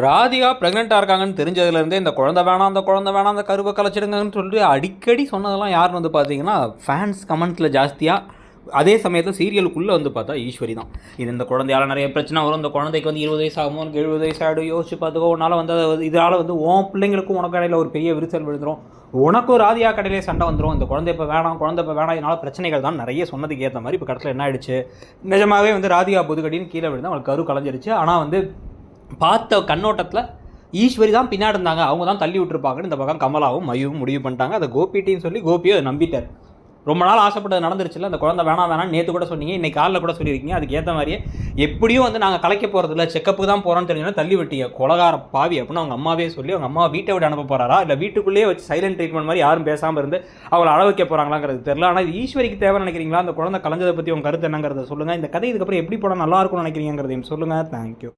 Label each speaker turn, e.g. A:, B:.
A: ராதிகா ப்ரெக்னெண்ட்டாக இருக்காங்கன்னு தெரிஞ்சதுலேருந்தே இந்த குழந்தை வேணாம், அந்த குழந்தை வேணாம், அந்த கருவை கலைச்சிடுங்கன்னு சொல்லிட்டு அடிக்கடி சொன்னதெல்லாம் யாருன்னு வந்து பார்த்தீங்கன்னா ஃபேன்ஸ் கமெண்ட்ஸில் ஜாஸ்தியாக. அதே சமயத்தில் சீரியலுக்குள்ளே வந்து பார்த்தா ஈஸ்வரி தான். இது இந்த குழந்தையால் நிறைய பிரச்சனை வரும், இந்த குழந்தைக்கு வந்து 20 வயசு ஆகும், 70 வயசு ஆகிடும், யோசிச்சு பார்த்துக்கோ, உன்னால் வந்து இதனால் வந்து உன் பிள்ளைங்களுக்கும் உனக்கு இடையில ஒரு பெரிய விரிசல் விழுந்துடும், உனக்கும் ராதிகா கடையிலே சண்டை வந்துடும், இந்த குழந்தை இப்போ வேணாம், குழந்தை இப்போ வேணாம், இதனால் பிரச்சனைகள் தான் நிறைய சொன்னதுக்கு ஏற்ற மாதிரி இப்போ கடைசியில் என்ன ஆயிடுச்சு, நிஜமாகவே வந்து ராதிகா புதுக்கடின்னு கீழே விழுந்து அவங்களுக்கு கரு கலைஞ்சிருச்சு. ஆனால் வந்து பார்த்த கண்ணோட்டத்தில் ஈஸ்வரி தான் பின்னாடி இருந்தாங்க, அவங்க தான் தள்ளி விட்டுருப்பாங்கன்னு இந்த பக்கம் கமலாவும் மையும் முடிவு பண்ணிட்டாங்க. அதை கோபிட்டின்னு சொல்லி கோபியை அதை நம்பிட்டார். ரொம்ப நாள் ஆசைப்பட்டது நடந்துருச்சுல, அந்த குழந்தை வேணாம் நேற்று கூட சொன்னீங்க, இன்னைக்கு காலையில் கூட சொல்லியிருக்கீங்க. அதுக்கு ஏற்ற மாதிரியே எப்படியும் வந்து நாங்கள் கலைக்க போகிறதில்ல, செக்கப்புக்கு தான் போகிறோன்னு தெரிஞ்சுன்னா தள்ளி விட்டீங்க கொலகார பாவி அப்படின்னு அவங்க அம்மாவே சொல்லி அவங்க அம்மா வீட்டை விட்டு அனுப்ப போகிறாரா, இல்லை வீட்டுக்குள்ளேயே வச்சு சைலண்ட் ட்ரீட்மெண்ட் மாதிரி யாரும் பேசாமல் இருந்து அவளை அழ வைக்க போகிறாங்களாங்கிறது தெரியல. ஆனால் ஈஸ்வரிக்கு தேவை நினைக்கிறீங்களா? அந்த குழந்தை கலைஞ்சதை பற்றி உங்கள் கருத்து என்னங்கிறத சொல்லுங்கள். இந்த கதை இதுக்கப்புறம் எப்படி போனால் நல்லா இருக்கும்னு நினைக்கிறீங்கிறதையும் சொல்லுங்கள். தேங்க்யூ.